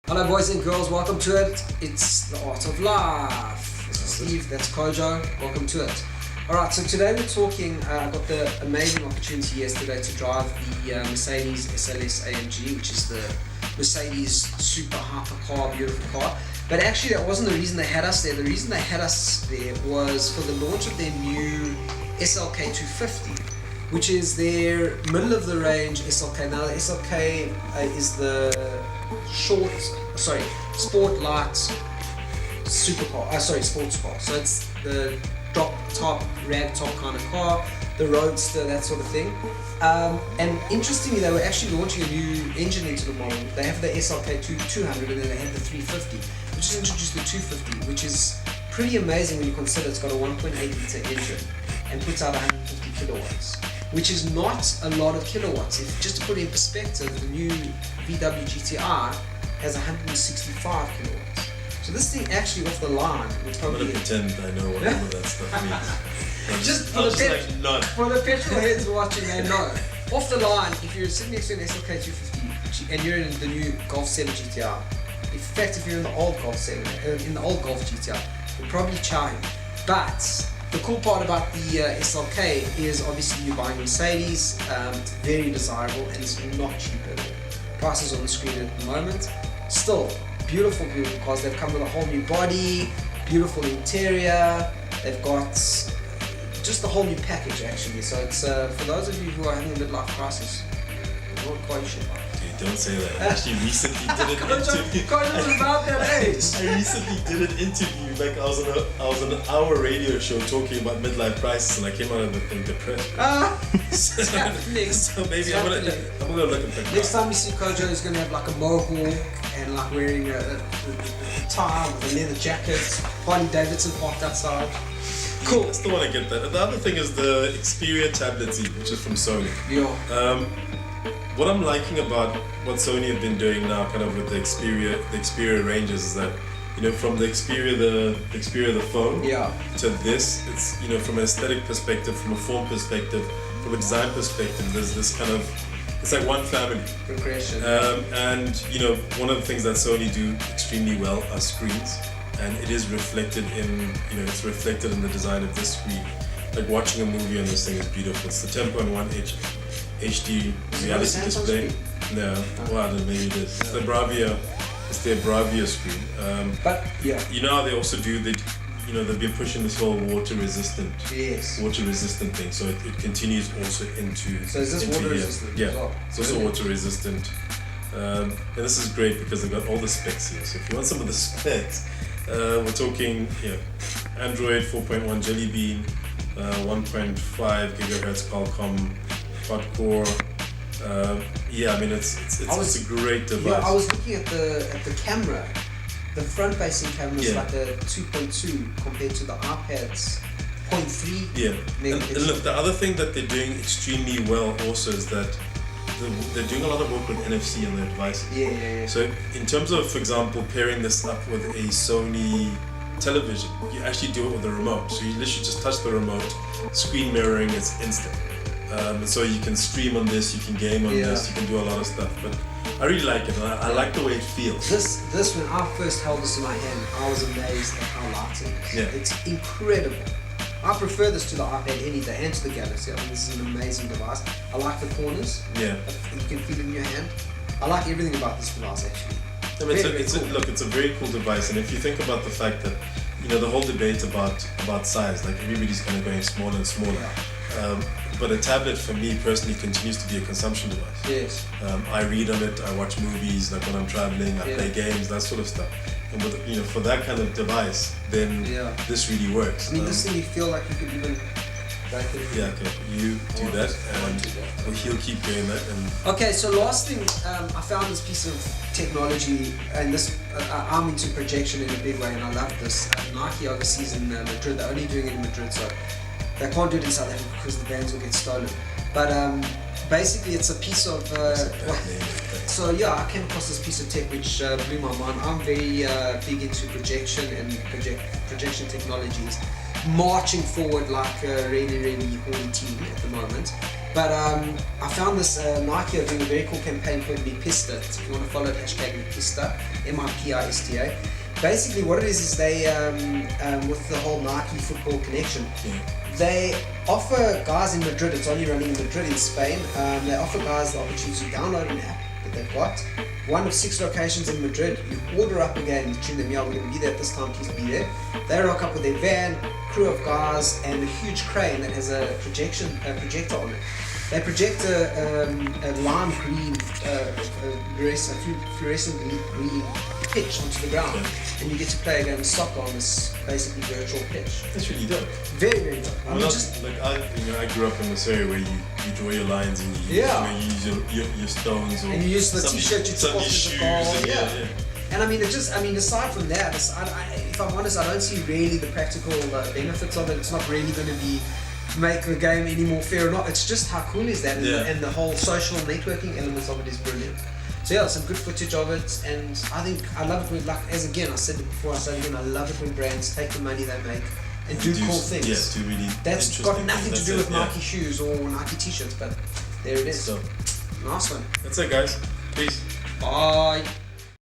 Hello boys and girls, welcome to it. It's the Art of Life. This is Steve, that's Kojo, welcome to it. Alright, so today we're talking, I got the amazing opportunity yesterday to drive the Mercedes SLS AMG, which is the Mercedes super hypercar, beautiful car. But actually that wasn't the reason they had us there. The reason they had us there was for the launch of their new SLK 250, which is their middle of the range SLK. Now the SLK is the sport light supercar, sports car. So it's the drop top, rag top kind of car, the roadster, that sort of thing. And interestingly, they were actually launching a new engine into the model. They have the SLK 200 and then they have the 350, which has introduced the 250, which is pretty amazing when you consider it's got a 1.8 litre engine and puts out 150 kilowatts, which is not a lot of kilowatts. Just to put it in perspective, the new VW GTI has 165 kilowatts. So this thing actually off the line would probably... I'm going to pretend I know what all of that stuff means. Just for the petrol heads watching, they know. Off the line, if you're sitting next to an SLK 250 and you're in the new Golf 7 GTI, in fact, if you're in the old Golf 7, in the old Golf GTI, you'll probably chime. But the cool part about the SLK is obviously you're buying Mercedes. It's very desirable and it's not cheap at all. Prices on the screen at the moment. Still, beautiful cars. They've come with a whole new body, beautiful interior. They've got just the whole new package actually. So it's for those of you who are having a midlife crisis, I'm not quite sure. Don't say that. I actually recently did an interview. Kojo's about that age. I recently did an interview. Like I was on an hour radio show talking about midlife crisis, and I came out of the thing depressed. So maybe I'm gonna look at that. Next time you see Kojo, he's gonna have like a mohawk and like wearing a tie with a leather jacket. Harley Davidson parked outside. Cool. I still want to get that. The other thing is the Xperia Tablet Z, which is from Sony. Yeah. What I'm liking about what Sony have been doing now, kind of with the Xperia ranges, is that, you know, from the Xperia the phone, to this, it's, you know, from an aesthetic perspective, from a form perspective, from a design perspective, there's this kind of, it's like one family. Progression. And you know, one of the things that Sony do extremely well are screens, and it is reflected in, you know, it's reflected in the design of this screen. Like watching a movie on this thing is beautiful. It's the Tempo and 1 HD reality display. No, well, I don't know, maybe it is. It's the Bravia. It's their Bravia screen. But yeah, you know how they also do the, you know, they've been pushing this whole water resistant thing. So it continues also into. So is this water resistant? Yeah, as well? It's also water resistant. And this is great because they've got all the specs here. So if you want some of the specs, we're talking Android 4.1 Jelly Bean, 1.5 gigahertz Qualcomm quad-core. I mean it's a great device. Yeah, I was looking at the camera. The front-facing camera is like a 2.2 compared to the iPad's 0.3. Yeah. And look, the other thing that they're doing extremely well also is that they're doing a lot of work with NFC on their devices. Yeah. So in terms of, for example, pairing this up with a Sony television, you actually do it with a remote. So you literally just touch the remote, screen mirroring is instant. So you can stream on this, you can game on this, you can do a lot of stuff. But I really like it, and I like the way it feels. This when I first held this in my hand, I was amazed at how light it is. Yeah. It's incredible. I prefer this to the iPad any day and to the Galaxy. I think this is an amazing device. I like the corners. Yeah. You can feel it in your hand. I like everything about this device actually. I mean, it's a very cool device, and if you think about the fact that, you know, the whole debate about size, like everybody's kind of going smaller and smaller. Yeah. But a tablet for me personally continues to be a consumption device. Yes. I read on it, I watch movies, like when I'm traveling, I play games, that sort of stuff. And with, you know, for that kind of device, then this really works. I mean, this thing you feel like you could even back it. Yeah, okay. You do that, and he'll keep doing that. And okay, so last thing, I found this piece of technology, and this I'm into projection in a big way, and I love this. Nike overseas in Madrid, they're only doing it in Madrid, so they can't do it in South Africa because the brands will get stolen. But basically, it's a piece of. So yeah, I came across this piece of tech which blew my mind. I'm very big into projection and projection technologies, marching forward like a really, really horny team at the moment. But I found this Nike are doing a very cool campaign called Mipista. If you want to follow it, hashtag Mipista, M-I-P-I-S-T-A. Basically what it is they, with the whole Nike football connection, they offer guys in Madrid, it's only running in Madrid in Spain, they offer guys the opportunity to download an app that they've got. One of 6 locations in Madrid, you order up a game, you tune them, yeah, we're going to be there at this time, please be there. They rock up with their van, crew of guys, and a huge crane that has a projector on it. They project a lime green, fluorescent green pitch onto the ground, and you get to play a game of soccer on this basically virtual pitch. That's really dope. Very, very dope. I grew up in this area where you draw your lines and you use your stones, or and you use the t-shirt you took off the goal. Yeah. And aside from that, if I'm honest, I don't see really the practical benefits of it. It's not really going to make the game any more fair or not. It's just how cool is that, and the whole social networking elements of it is brilliant. So yeah, some good footage of it, and I love it when, like, as again, I said it before, I said it again, I love it when brands take the money they make and do cool things. Yes, do really. That's got nothing to do with Nike shoes or Nike t-shirts, but there it is. So, nice one. That's it, guys. Peace. Bye.